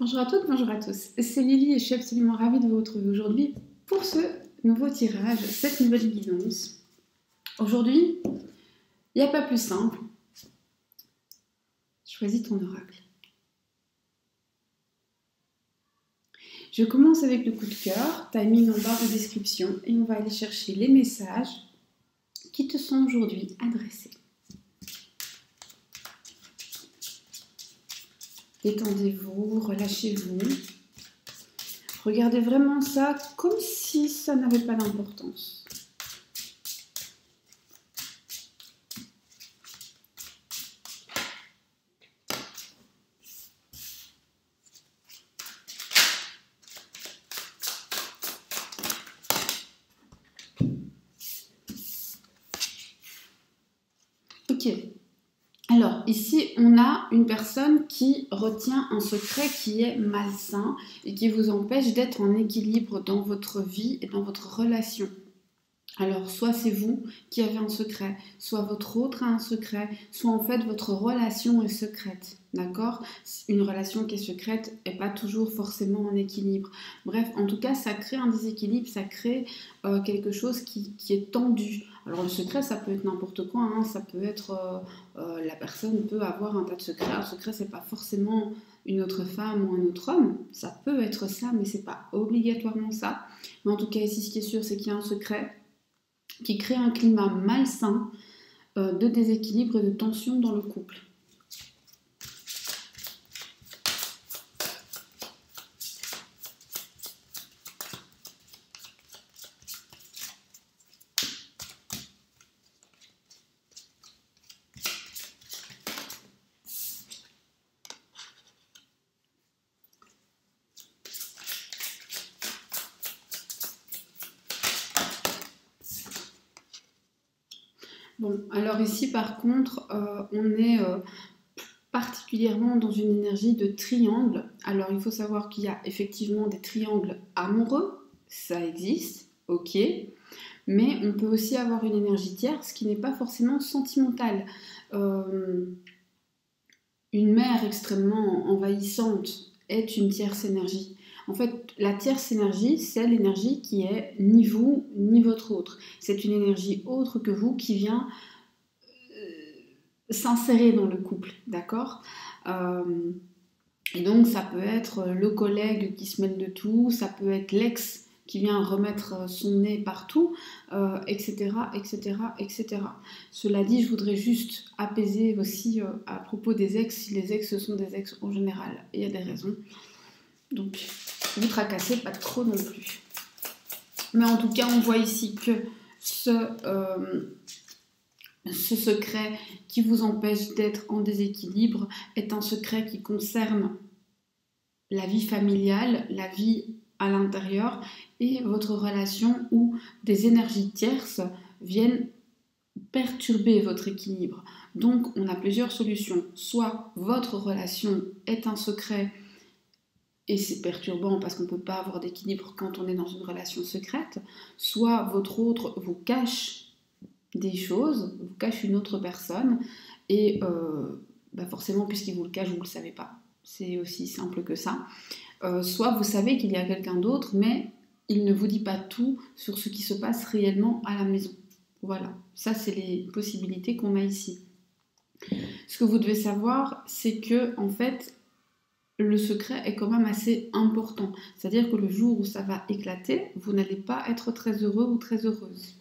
Bonjour à toutes, bonjour à tous. C'est Lily et je suis absolument ravie de vous retrouver aujourd'hui pour ce nouveau tirage, cette nouvelle guidance. Aujourd'hui, il n'y a pas plus simple. Choisis ton oracle. Je commence avec le coup de cœur, timing en barre de description, et on va aller chercher les messages qui te sont aujourd'hui adressés. Détendez-vous, relâchez-vous. Regardez vraiment ça comme si ça n'avait pas d'importance. Ok. Alors, ici, on a une personne qui retient un secret qui est malsain et qui vous empêche d'être en équilibre dans votre vie et dans votre relation. Alors, soit c'est vous qui avez un secret, soit votre autre a un secret, soit en fait votre relation est secrète, d'accord? Une relation qui est secrète n'est pas toujours forcément en équilibre. Bref, en tout cas, ça crée un déséquilibre, ça crée quelque chose qui est tendu. Alors, le secret, ça peut être n'importe quoi, hein. Ça peut être, la personne peut avoir un tas de secrets. Un secret, c'est pas forcément une autre femme ou un autre homme, ça peut être ça, mais c'est pas obligatoirement ça. Mais en tout cas, ici, ce qui est sûr, c'est qu'il y a un secret qui crée un climat malsain de déséquilibre et de tension dans le couple. Bon, alors ici par contre, on est particulièrement dans une énergie de triangle. Alors il faut savoir qu'il y a effectivement des triangles amoureux, ça existe, ok, mais on peut aussi avoir une énergie tierce qui n'est pas forcément sentimentale. Une mère extrêmement envahissante est une tierce énergie. En fait, la tierce énergie, c'est l'énergie qui est ni vous, ni votre autre. C'est une énergie autre que vous qui vient s'insérer dans le couple, d'accord? Et donc, ça peut être le collègue qui se mêle de tout, ça peut être l'ex qui vient remettre son nez partout, etc., etc., etc. Cela dit, je voudrais juste apaiser aussi à propos des ex, si les ex sont des ex en général, il y a des raisons. Donc, vous tracassez pas trop non plus. Mais en tout cas, on voit ici que ce secret qui vous empêche d'être en déséquilibre est un secret qui concerne la vie familiale, la vie à l'intérieur et votre relation où des énergies tierces viennent perturber votre équilibre. Donc on a plusieurs solutions. Soit votre relation est un secret et c'est perturbant parce qu'on ne peut pas avoir d'équilibre quand on est dans une relation secrète, soit votre autre vous cache des choses, vous cache une autre personne et forcément puisqu'il vous le cache, vous ne le savez pas. C'est aussi simple que ça. Soit vous savez qu'il y a quelqu'un d'autre, mais il ne vous dit pas tout sur ce qui se passe réellement à la maison. Voilà, ça c'est les possibilités qu'on a ici. Ce que vous devez savoir, c'est que en fait, le secret est quand même assez important. C'est-à-dire que le jour où ça va éclater, vous n'allez pas être très heureux ou très heureuse.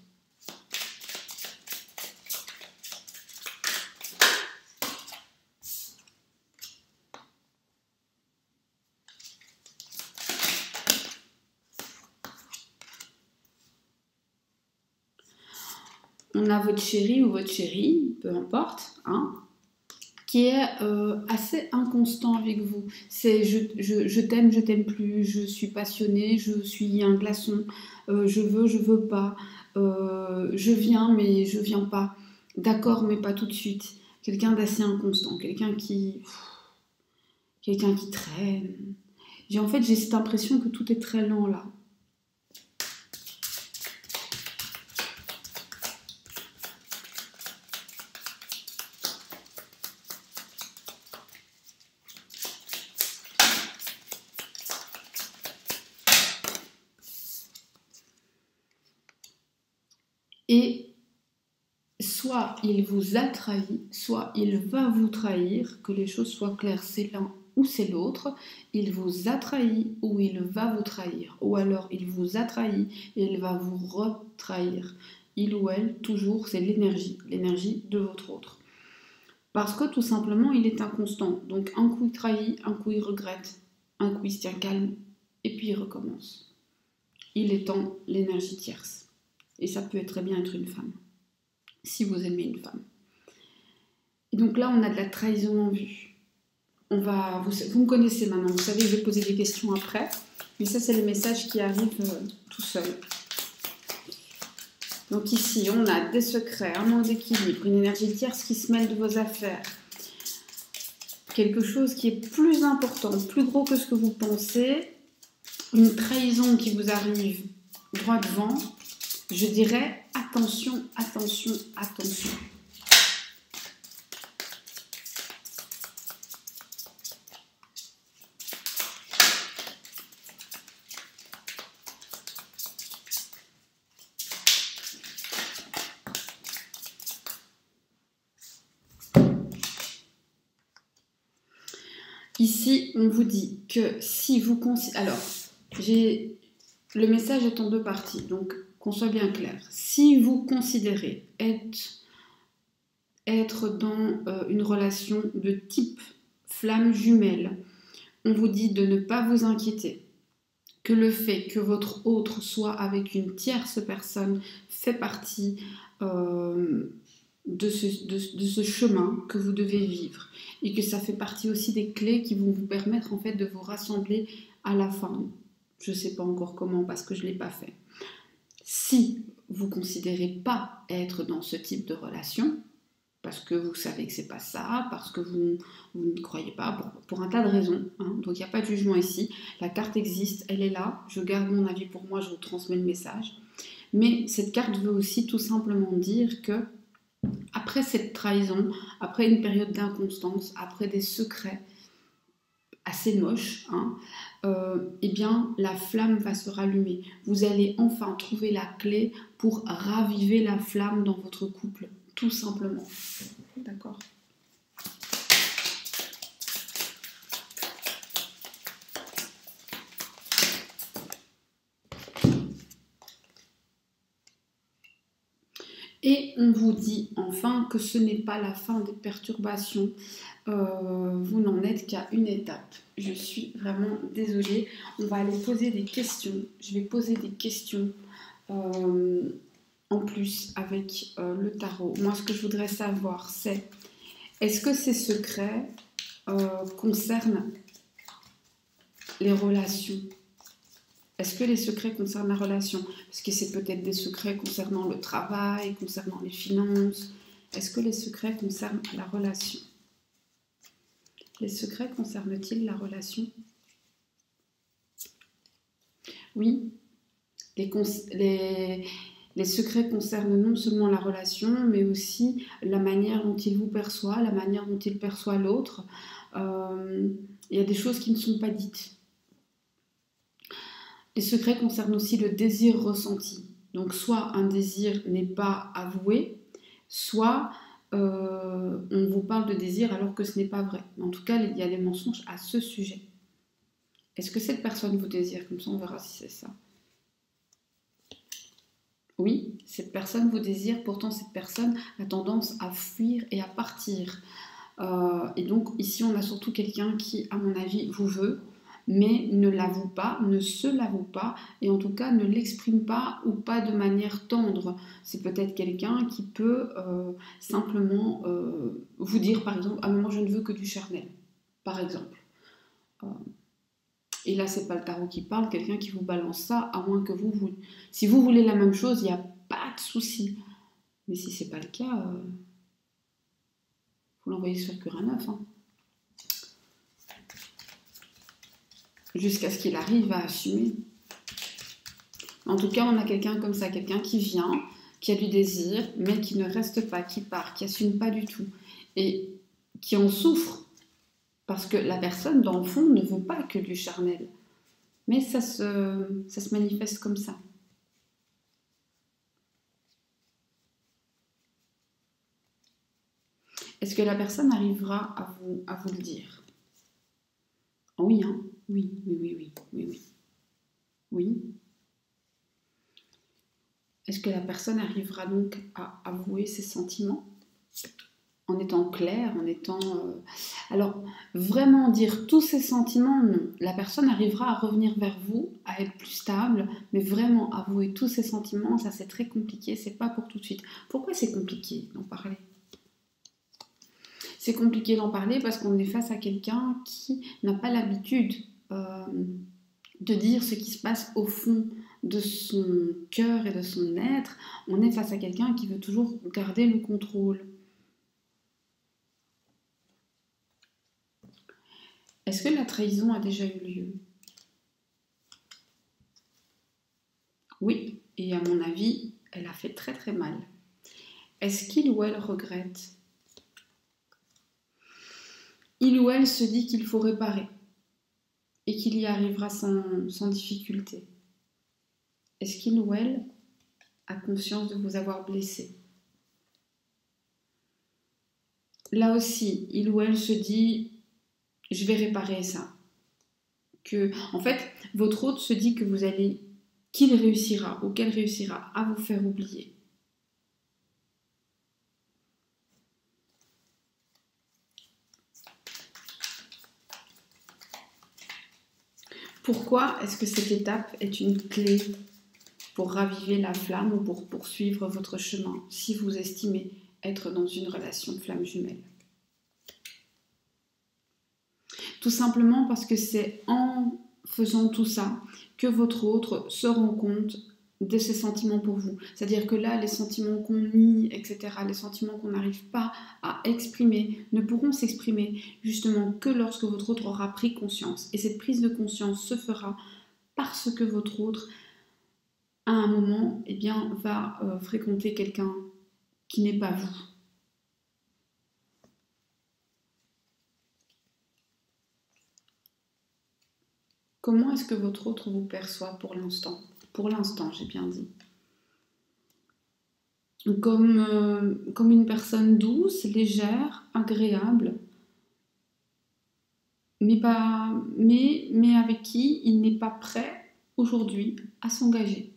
On a votre chéri ou votre chérie, peu importe, hein, qui est assez inconstant avec vous. C'est je t'aime plus, je suis passionnée, je suis un glaçon, je veux pas, je viens mais je viens pas, d'accord mais pas tout de suite. Quelqu'un d'assez inconstant, quelqu'un qui traîne. En fait, j'ai cette impression que tout est très lent là. Et soit il vous a trahi, soit il va vous trahir, que les choses soient claires, c'est l'un ou c'est l'autre. Il vous a trahi ou il va vous trahir, ou alors il vous a trahi et il va vous retrahir. Il ou elle, toujours, c'est l'énergie de votre autre. Parce que tout simplement, il est inconstant. Donc un coup il trahit, un coup il regrette, un coup il se tient calme, et puis il recommence. Il est en l'énergie tierce. Et ça peut très bien être une femme, si vous aimez une femme. Et donc là, on a de la trahison en vue. Vous me connaissez maintenant, vous savez que je vais poser des questions après, mais ça, c'est le message qui arrive tout seul. Donc ici, on a des secrets, un manque d'équilibre, une énergie tierce qui se mêle de vos affaires. Quelque chose qui est plus important, plus gros que ce que vous pensez. Une trahison qui vous arrive droit devant. Je dirais attention, attention, attention. Ici, on vous dit que si vous considérez... Alors, le message est en deux parties, donc qu'on soit bien clair. Si vous considérez être dans une relation de type flamme jumelle, on vous dit de ne pas vous inquiéter, que le fait que votre autre soit avec une tierce personne fait partie de ce chemin que vous devez vivre et que ça fait partie aussi des clés qui vont vous permettre en fait de vous rassembler à la fin. Je ne sais pas encore comment parce que je ne l'ai pas fait. Si vous ne considérez pas être dans ce type de relation, parce que vous savez que c'est pas ça, parce que vous n'y croyez pas, pour un tas de raisons, hein, donc il n'y a pas de jugement ici, la carte existe, elle est là, je garde mon avis pour moi, je vous transmets le message, mais cette carte veut aussi tout simplement dire que après cette trahison, après une période d'inconstance, après des secrets assez moches, hein, eh bien la flamme va se rallumer. Vous allez enfin trouver la clé pour raviver la flamme dans votre couple, tout simplement. D'accord ? Et on vous dit enfin que ce n'est pas la fin des perturbations. Vous n'en êtes qu'à une étape. Je suis vraiment désolée. On va aller poser des questions. Je vais poser des questions en plus avec le tarot. Moi, ce que je voudrais savoir, c'est est-ce que ces secrets concernent les relations ? Est-ce que les secrets concernent la relation ? Parce que c'est peut-être des secrets concernant le travail, concernant les finances. Est-ce que les secrets concernent la relation ? Les secrets concernent-ils la relation ? Oui. Les secrets concernent non seulement la relation, mais aussi la manière dont il vous perçoit, la manière dont il perçoit l'autre. Il y a des choses qui ne sont pas dites. Les secrets concernent aussi le désir ressenti. Donc soit un désir n'est pas avoué, soit on vous parle de désir alors que ce n'est pas vrai. En tout cas, il y a des mensonges à ce sujet. Est-ce que cette personne vous désire ? Comme ça, on verra si c'est ça. Oui, cette personne vous désire, pourtant cette personne a tendance à fuir et à partir. Et donc ici, on a surtout quelqu'un qui, à mon avis, vous veut, mais ne l'avoue pas, ne se l'avoue pas, et en tout cas ne l'exprime pas ou pas de manière tendre. C'est peut-être quelqu'un qui peut simplement vous dire, par exemple, « Ah, mais moi je ne veux que du charnel », par exemple. Et là, c'est pas le tarot qui parle, quelqu'un qui vous balance ça, à moins que vous... Si vous voulez la même chose, il n'y a pas de souci. Mais si c'est pas le cas, vous l'envoyez se faire cuire à neuf, hein. Jusqu'à ce qu'il arrive à assumer. En tout cas, on a quelqu'un comme ça, quelqu'un qui vient, qui a du désir, mais qui ne reste pas, qui part, qui assume pas du tout, et qui en souffre, parce que la personne, dans le fond, ne veut pas que du charnel. Mais ça se manifeste comme ça. Est-ce que la personne arrivera à vous le dire? Oui, hein? Oui, oui, oui, oui, oui, oui. Oui. Est-ce que la personne arrivera donc à avouer ses sentiments en étant claire, en étant... Alors, vraiment dire tous ses sentiments, non. La personne arrivera à revenir vers vous, à être plus stable, mais vraiment avouer tous ses sentiments, ça c'est très compliqué, c'est pas pour tout de suite. Pourquoi c'est compliqué d'en parler? C'est compliqué d'en parler parce qu'on est face à quelqu'un qui n'a pas l'habitude de dire ce qui se passe au fond de son cœur et de son être. On est face à quelqu'un qui veut toujours garder le contrôle. Est-ce que la trahison a déjà eu lieu? Oui, et à mon avis, elle a fait très très mal. Est-ce qu'il ou elle regrette? Il ou elle se dit qu'il faut réparer et qu'il y arrivera sans difficulté. Est-ce qu'il ou elle a conscience de vous avoir blessé? Là aussi, il ou elle se dit je vais réparer ça. En fait, votre hôte se dit qu'il réussira ou qu'elle réussira à vous faire oublier. Pourquoi est-ce que cette étape est une clé pour raviver la flamme ou pour poursuivre votre chemin si vous estimez être dans une relation de flamme jumelle? Tout simplement parce que c'est en faisant tout ça que votre autre se rend compte de ses sentiments pour vous. C'est-à-dire que là, les sentiments qu'on nie, etc., les sentiments qu'on n'arrive pas à exprimer, ne pourront s'exprimer justement que lorsque votre autre aura pris conscience. Et cette prise de conscience se fera parce que votre autre, à un moment, eh bien, va fréquenter quelqu'un qui n'est pas vous. Comment est-ce que votre autre vous perçoit pour l'instant? Pour l'instant, j'ai bien dit. Comme une personne douce, légère, agréable, mais avec qui il n'est pas prêt aujourd'hui à s'engager.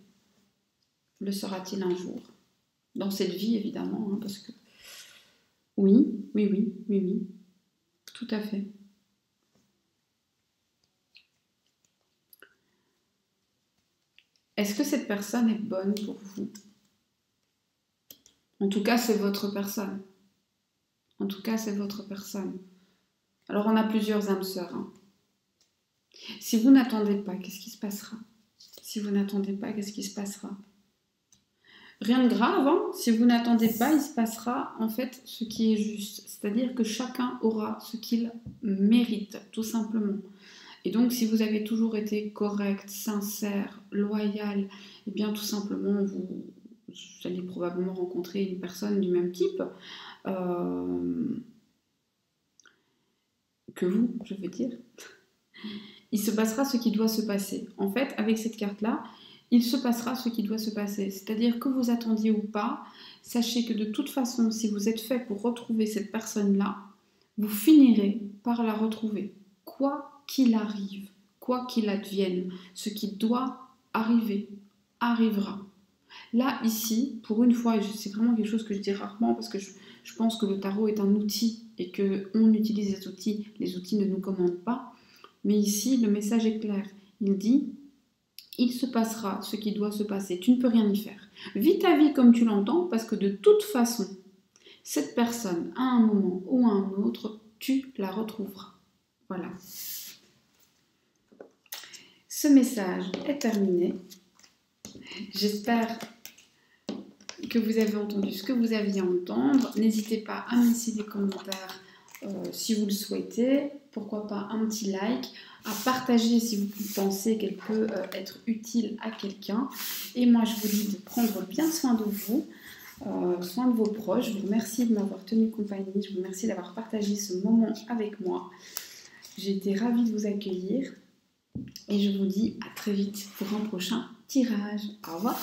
Le sera-t-il un jour? Dans cette vie, évidemment, hein, parce que... Oui, oui, oui, oui, oui, tout à fait. Est-ce que cette personne est bonne pour vous? En tout cas, c'est votre personne. En tout cas, c'est votre personne. Alors, on a plusieurs âmes sœurs. Hein. Si vous n'attendez pas, qu'est-ce qui se passera? Si vous n'attendez pas, qu'est-ce qui se passera? Rien de grave, hein. Si vous n'attendez pas, il se passera en fait ce qui est juste. C'est-à-dire que chacun aura ce qu'il mérite, tout simplement. Et donc, si vous avez toujours été correct, sincère, loyal, eh bien, tout simplement, vous allez probablement rencontrer une personne du même type que vous, je veux dire. Il se passera ce qui doit se passer. En fait, avec cette carte-là, il se passera ce qui doit se passer. C'est-à-dire que vous attendiez ou pas, sachez que de toute façon, si vous êtes fait pour retrouver cette personne-là, vous finirez par la retrouver. Quoi qu'il arrive, quoi qu'il advienne, ce qui doit arriver, arrivera. Là, ici, pour une fois, c'est vraiment quelque chose que je dis rarement parce que je pense que le tarot est un outil et qu'on utilise les outils ne nous commandent pas. Mais ici, le message est clair. Il dit, il se passera ce qui doit se passer. Tu ne peux rien y faire. Vis ta vie comme tu l'entends parce que de toute façon, cette personne, à un moment ou à un autre, tu la retrouveras. Voilà. Ce message est terminé. J'espère que vous avez entendu ce que vous aviez à entendre. N'hésitez pas à me laisser des commentaires si vous le souhaitez. Pourquoi pas un petit like, à partager si vous pensez qu'elle peut être utile à quelqu'un. Et moi, je vous dis de prendre bien soin de vous, soin de vos proches. Je vous remercie de m'avoir tenu compagnie. Je vous remercie d'avoir partagé ce moment avec moi. J'ai été ravie de vous accueillir. Et je vous dis à très vite pour un prochain tirage. Au revoir.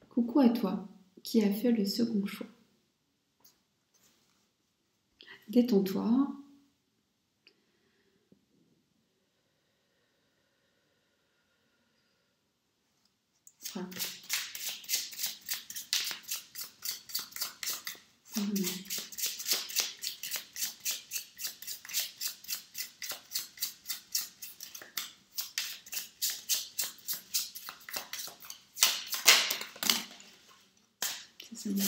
Coucou à toi qui as fait le second choix. Détends-toi. Voilà. C'est bon.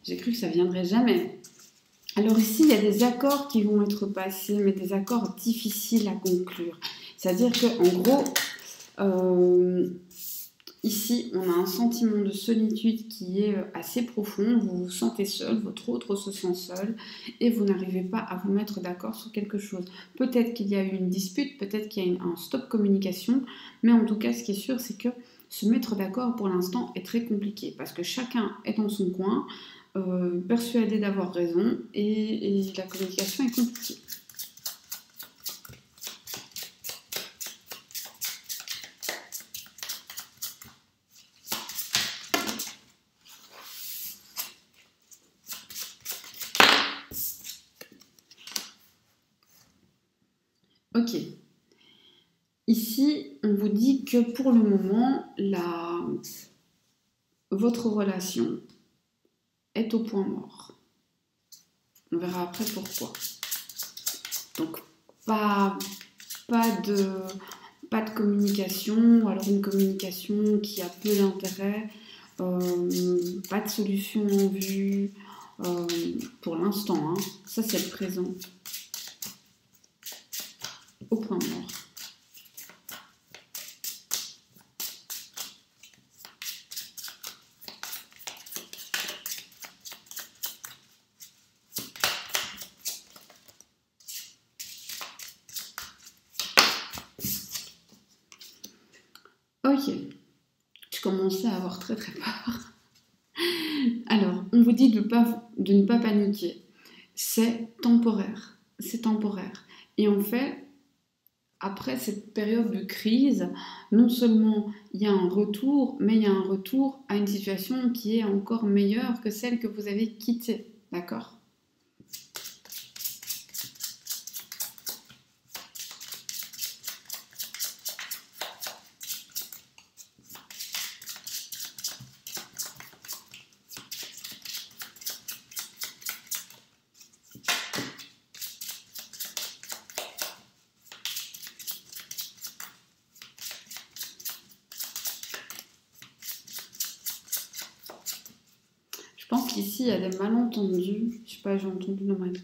J'ai cru que ça viendrait jamais. Alors ici, il y a des accords qui vont être passés, mais des accords difficiles à conclure. C'est-à-dire qu'en gros, ici, on a un sentiment de solitude qui est assez profond. Vous vous sentez seul, votre autre se sent seul, et vous n'arrivez pas à vous mettre d'accord sur quelque chose. Peut-être qu'il y a eu une dispute, peut-être qu'il y a eu un stop communication, mais en tout cas, ce qui est sûr, c'est que se mettre d'accord pour l'instant est très compliqué, parce que chacun est dans son coin, persuadé d'avoir raison, et la communication est compliquée. Ok. Ici, on vous dit que pour le moment, votre relation est au point mort. On verra après pourquoi. Donc, pas de communication, alors une communication qui a peu d'intérêt, pas de solution en vue, pour l'instant, hein. Ça c'est le présent. Au point mort. Ok, je commençais à avoir très très peur. Alors, on vous dit de ne pas paniquer. C'est temporaire. C'est temporaire. Et en fait, après cette période de crise, non seulement il y a un retour, mais il y a un retour à une situation qui est encore meilleure que celle que vous avez quittée. D'accord ? Je pense qu'ici, il y a des malentendus. Je sais pas, j'ai entendu dans ma vie.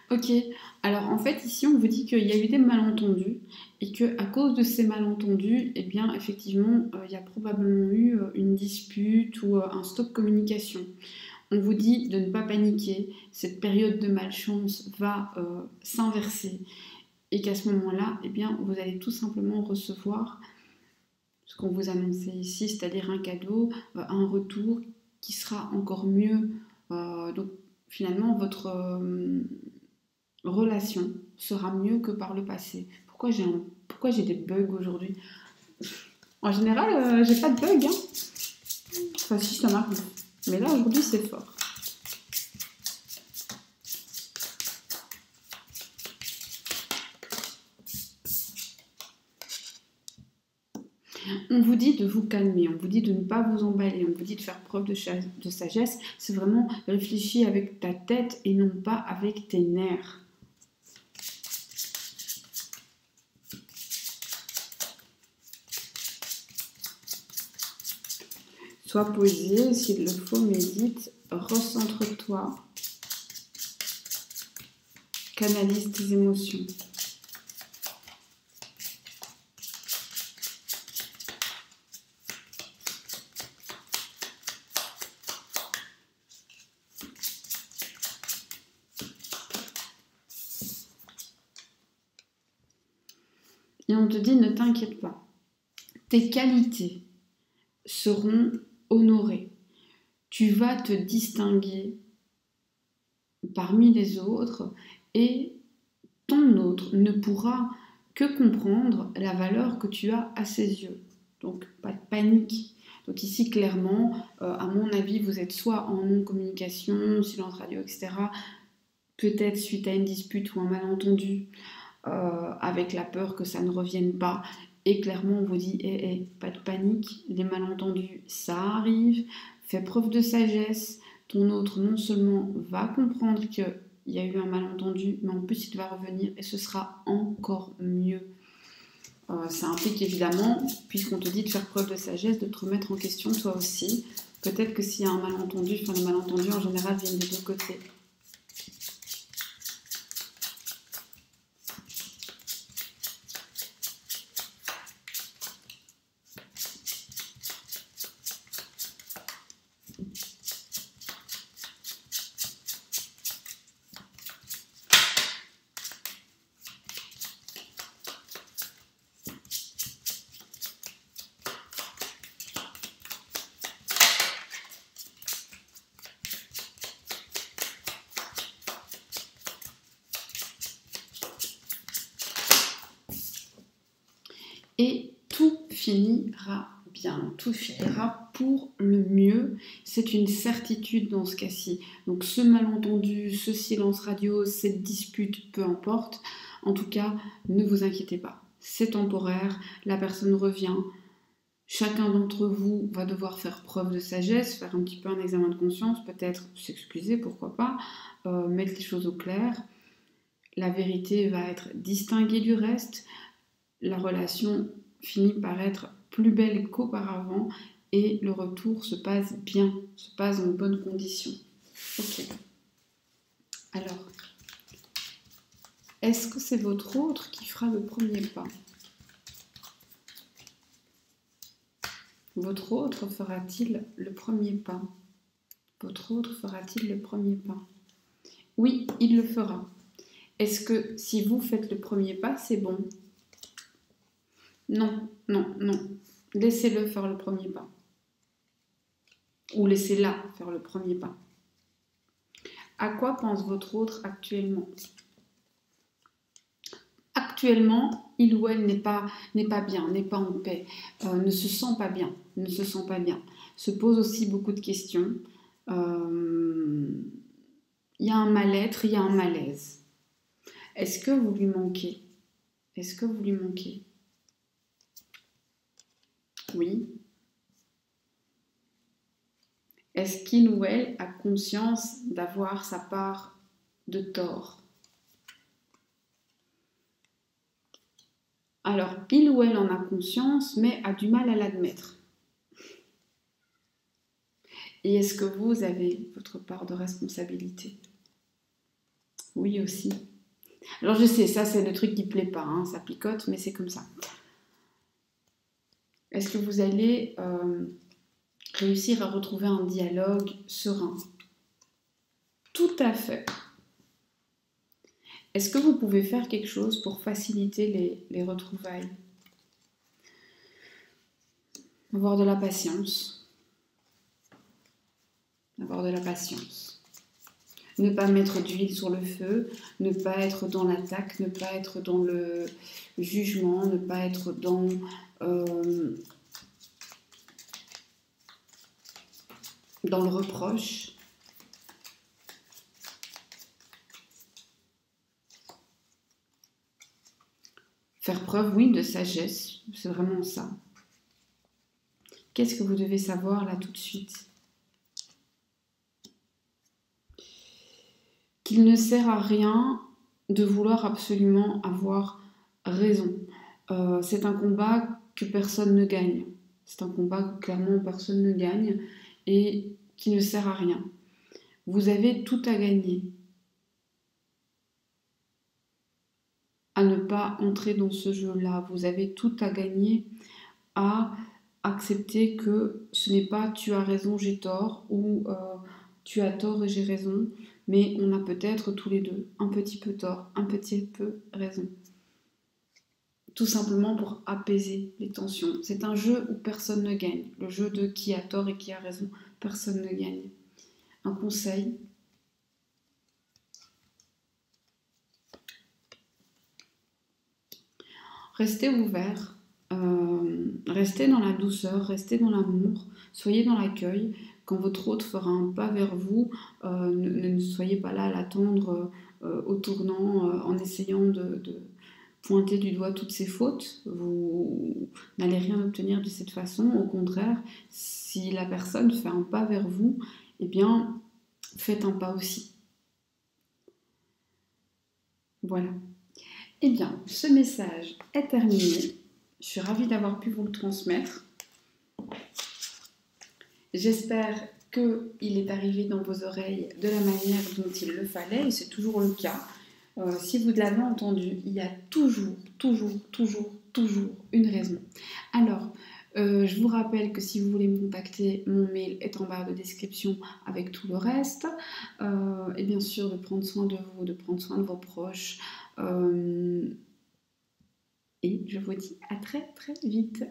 Ok, alors en fait ici on vous dit qu'il y a eu des malentendus et que à cause de ces malentendus, eh bien effectivement il y a probablement eu une dispute ou un stop communication. On vous dit de ne pas paniquer, cette période de malchance va s'inverser et qu'à ce moment-là, eh bien vous allez tout simplement recevoir ce qu'on vous annonçait ici, c'est-à-dire un cadeau, un retour qui sera encore mieux. Donc finalement votre relation sera mieux que par le passé. Pourquoi j'ai des bugs aujourd'hui? En général, j'ai pas de bugs, hein. Enfin, si, ça m'arrive. Mais là, aujourd'hui, c'est fort. On vous dit de vous calmer, on vous dit de ne pas vous emballer, on vous dit de faire preuve de sagesse. C'est vraiment réfléchir avec ta tête et non pas avec tes nerfs. Sois posé, s'il le faut, médite, recentre-toi, canalise tes émotions. Et on te dit, ne t'inquiète pas, tes qualités seront honorées. Tu vas te distinguer parmi les autres et ton autre ne pourra que comprendre la valeur que tu as à ses yeux. Donc, pas de panique. Donc ici, clairement, à mon avis, vous êtes soit en non-communication, silence radio, etc. Peut-être suite à une dispute ou un malentendu, avec la peur que ça ne revienne pas. Et clairement, on vous dit, pas de panique, les malentendus, ça arrive, fais preuve de sagesse. Ton autre, non seulement va comprendre qu'il y a eu un malentendu, mais en plus, il va revenir et ce sera encore mieux. Ça implique évidemment, puisqu'on te dit de faire preuve de sagesse, de te remettre en question toi aussi. Peut-être que s'il y a un malentendu, les malentendus en général viennent des deux côtés. Et tout finira bien, tout finira pour le mieux, c'est une certitude dans ce cas-ci. Donc ce malentendu, ce silence radio, cette dispute, peu importe, en tout cas, ne vous inquiétez pas, c'est temporaire, la personne revient, chacun d'entre vous va devoir faire preuve de sagesse, faire un petit peu un examen de conscience, peut-être s'excuser, pourquoi pas, mettre les choses au clair. La vérité va être distinguée du reste, la relation finit par être plus belle qu'auparavant et le retour se passe bien, se passe en bonnes conditions. Ok. Alors, est-ce que c'est votre autre qui fera le premier pas? Votre autre fera-t-il le premier pas? Votre autre fera-t-il le premier pas? Oui, il le fera. Est-ce que si vous faites le premier pas, c'est bon? Non, non, non. Laissez-le faire le premier pas. Ou laissez-la faire le premier pas. À quoi pense votre autre actuellement? Actuellement, il ou elle n'est pas bien, n'est pas en paix, ne se sent pas bien, se pose aussi beaucoup de questions. Il y a un mal-être, il y a un malaise. Est-ce que vous lui manquez? Est-ce que vous lui manquez? Oui. Est-ce qu'il ou elle a conscience d'avoir sa part de tort? Alors, il ou elle en a conscience, mais a du mal à l'admettre. Et est-ce que vous avez votre part de responsabilité? Oui aussi. Alors je sais, ça c'est le truc qui ne plaît pas, hein, ça picote, mais c'est comme ça. Est-ce que vous allez réussir à retrouver un dialogue serein? Tout à fait. Est-ce que vous pouvez faire quelque chose pour faciliter les retrouvailles? Avoir de la patience. Avoir de la patience. Ne pas mettre d'huile sur le feu, ne pas être dans l'attaque, ne pas être dans le jugement, ne pas être dans le reproche. Faire preuve, oui, de sagesse, c'est vraiment ça. Qu'est-ce que vous devez savoir là tout de suite? Qu'il ne sert à rien de vouloir absolument avoir raison. C'est un combat que personne ne gagne. C'est un combat que clairement personne ne gagne et qui ne sert à rien. Vous avez tout à gagner à ne pas entrer dans ce jeu-là. Vous avez tout à gagner à accepter que ce n'est pas tu as raison, j'ai tort ou tu as tort et j'ai raison, mais on a peut-être tous les deux un petit peu tort, un petit peu raison. Tout simplement pour apaiser les tensions. C'est un jeu où personne ne gagne. Le jeu de qui a tort et qui a raison, personne ne gagne. Un conseil, restez ouvert, restez dans la douceur, restez dans l'amour, soyez dans l'accueil. Quand votre hôte fera un pas vers vous, ne soyez pas là à l'attendre au tournant en essayant de pointer du doigt toutes ses fautes. Vous n'allez rien obtenir de cette façon. Au contraire, si la personne fait un pas vers vous, eh bien, faites un pas aussi. Voilà. Eh bien, ce message est terminé. Je suis ravie d'avoir pu vous le transmettre. J'espère qu'il est arrivé dans vos oreilles de la manière dont il le fallait, et c'est toujours le cas. Si vous l'avez entendu, il y a toujours une raison. Alors, je vous rappelle que si vous voulez me contacter, mon mail est en barre de description avec tout le reste. Et bien sûr, de prendre soin de vous, de prendre soin de vos proches. Et je vous dis à très vite.